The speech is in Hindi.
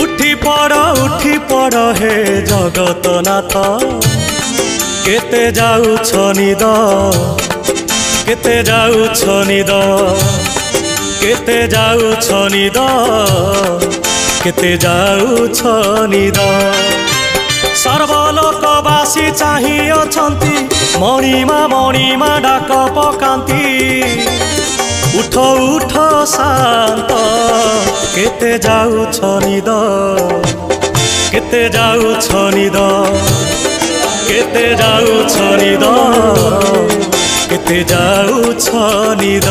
उठी पड़ हे जगतनाथ केते जाउछ निद केते जाउछ निद केते जाउछ निद केते जाउछ निद सर्वलोकवासी चाहि अछंती मणिमा डाक पकांती उठ उठ शांत केते जाउछ निद केते जाउछ निद केते जाउछ निद केते जाउछ निद।